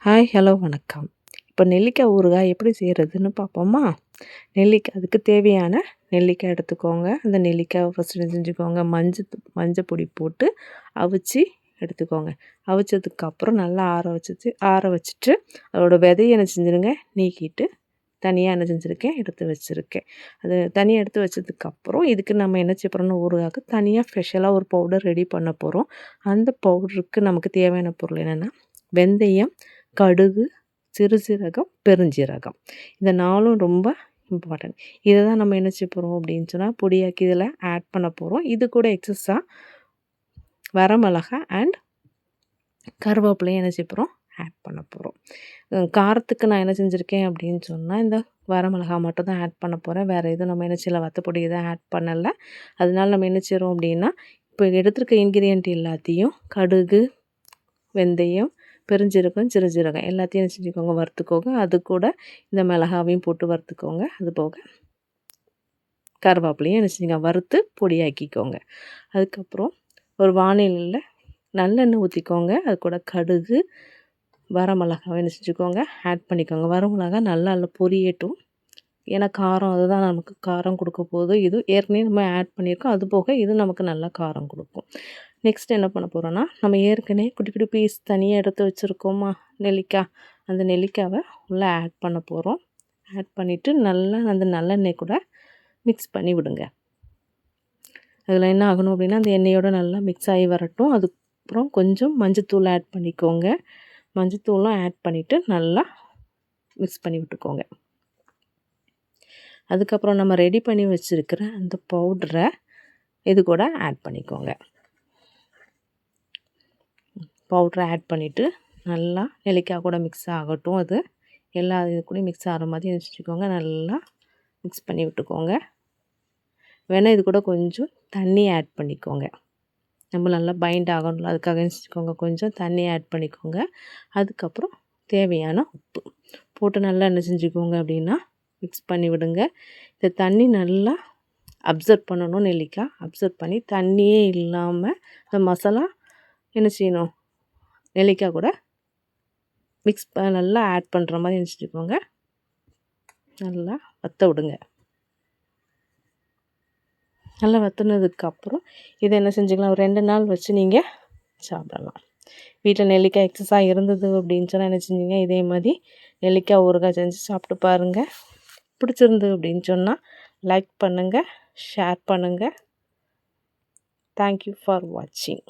Hi hello வணக்கம். இப்போ நெல்லிக்காய் ஊறுகாய் எப்படி செய்கிறதுன்னு பார்ப்போமா? அதுக்கு தேவையான நெல்லிக்காய் எடுத்துக்கோங்க. அந்த நெல்லிக்காயை ஃபஸ்ட்டு என்ன செஞ்சுக்கோங்க, மஞ்சள் பொடி போட்டு அவிச்சு எடுத்துக்கோங்க. அவிச்சதுக்கப்புறம் நல்லா ஆற வச்சுட்டு அதோட விதையை என்ன செஞ்சுருங்க, நீக்கிட்டு தனியாக என்ன செஞ்சுருக்கேன், எடுத்து வச்சுருக்கேன். அது தனியாக எடுத்து வச்சதுக்கப்புறம் இதுக்கு நம்ம என்ன செய்ய போகிறோம்னா, ஊறுகாய்க்கு தனியாக ஸ்பெஷலாக ஒரு பவுடர் ரெடி பண்ண போகிறோம். அந்த பவுடருக்கு நமக்கு தேவையான பொருள் என்னென்னா, வெந்தயம், கடுகு, சிறுசீரகம், பெருஞ்சீரகம். இந்த 4ம் ரொம்ப இம்பார்ட்டன்ட். இதை தான் நம்ம என்ன செய்ய போகிறோம் அப்படின்னு சொன்னால், பொடியாக்கி இதில் ஆட் பண்ண போகிறோம். இது கூட எக்ஸஸாக வரமிளகாய் அண்ட் கருவேப்பிலையும் என்ன செய்ய போகிறோம், ஆட் பண்ண போகிறோம். காரத்துக்கு நான் என்ன செஞ்சுருக்கேன் அப்படின்னு சொன்னால், இந்த வரமிளகாய் மட்டும் தான் ஆட் பண்ண போகிறேன். வேறு எதுவும் நம்ம என்ன செய்யலை, வத்தப்பொடி எதுவும் ஆட் பண்ணலை. அதனால நம்ம என்ன செய்கிறோம் அப்படின்னா, இப்போ எடுத்துருக்க இன்க்ரீடியன்ட் எல்லாத்தையும் கடுகு, வெந்தயம், பெருஞ்சீரகம், சிறுஜீரகம் எல்லாத்தையும் என்ன செஞ்சுக்கோங்க, வறுத்துக்கோங்க. அது கூட இந்த மிளகாவையும் போட்டு வறுத்துக்கோங்க. அது போக கருவேப்பிலையும் என்ன செஞ்சுங்க, வறுத்து பொடியாக்கிக்கோங்க. அதுக்கப்புறம் ஒரு வாணலியில் நல்லெண்ணெய் ஊற்றிக்கோங்க. அது கூட கடுகு, வரமிளகாவை என்ன செஞ்சுக்கோங்க, ஆட் பண்ணிக்கோங்க. வரமிளகா நல்லா பொரியட்டும். ஏன்னா காரம் அதுதான் நமக்கு காரம் கொடுக்க போகுது. இது ஏற்கனவே நம்ம ஆட் பண்ணியிருக்கோம். அது போக இது நமக்கு நல்லா காரம் கொடுக்கும். நெக்ஸ்ட் என்ன பண்ண போகிறோன்னா, நம்ம ஏற்கனவே குட்டி குட்டி பீஸ் தனியாக எடுத்து வச்சுருக்கோமா நெல்லிக்காய், அந்த நெல்லிக்காவை உள்ளே ஆட் பண்ண போகிறோம். ஆட் பண்ணிவிட்டு நல்லா அந்த நல்லெண்ணெய் கூட மிக்ஸ் பண்ணி விடுங்க. அதில் என்ன ஆகணும் அப்படின்னா, அந்த எண்ணெயோடு நல்லா மிக்ஸ் ஆகி வரட்டும். அதுக்கப்புறம் கொஞ்சம் மஞ்சத்தூள் ஆட் பண்ணிக்கோங்க. மஞ்சத்தூளும் ஆட் பண்ணிவிட்டு நல்லா மிக்ஸ் பண்ணி விட்டுக்கோங்க. அதுக்கப்புறம் நம்ம ரெடி பண்ணி வச்சுருக்கிற அந்த பவுடரை இது கூட ஆட் பண்ணிக்கோங்க. பவுட்ரை ஆட் பண்ணிவிட்டு நல்லா நெல்லிக்காய் கூட மிக்ஸ் ஆகட்டும். அது எல்லா இது கூட மிக்ஸ் ஆகிற மாதிரி வச்சுக்கோங்க. நல்லா மிக்ஸ் பண்ணி விட்டுக்கோங்க. வேணால் இது கூட கொஞ்சம் தண்ணி ஆட் பண்ணிக்கோங்க. நம்ம நல்லா பைண்ட் ஆகணும்ல, அதுக்காக வச்சுக்கோங்க. கொஞ்சம் தண்ணி ஆட் பண்ணிக்கோங்க. அதுக்கப்புறம் தேவையான உப்பு போட்டு நல்லா என்ன செஞ்சுக்கோங்க அப்படின்னா, மிக்ஸ் பண்ணி விடுங்க. இந்த தண்ணி நல்லா அப்சர்வ் பண்ணணும். நெல்லிக்காய் அப்சர்வ் பண்ணி தண்ணியே இல்லாமல் இந்த மசாலா என்ன செய்யணும், நெல்லிக்காய் கூட மிக்ஸ் நல்லா ஆட் பண்ணுற மாதிரி வச்சுக்கோங்க. நல்லா வற்ற விடுங்க. நல்லா வற்றினதுக்கப்புறம் இதை என்ன செஞ்சுக்கலாம், ஒரு 2 நாள் வச்சு நீங்கள் சாப்பிடலாம். வீட்டில் நெல்லிக்காய் எக்ஸஸாக இருந்தது அப்படின்னு சொன்னால் என்ன செஞ்சீங்க, இதே மாதிரி நெல்லிக்காய் ஊறுகாய் செஞ்சு சாப்பிட்டு பாருங்கள். பிடிச்சிருந்தது அப்படின்னு சொன்னால் லைக் பண்ணுங்கள், ஷேர் பண்ணுங்கள். தேங்க்யூ ஃபார் வாட்சிங்.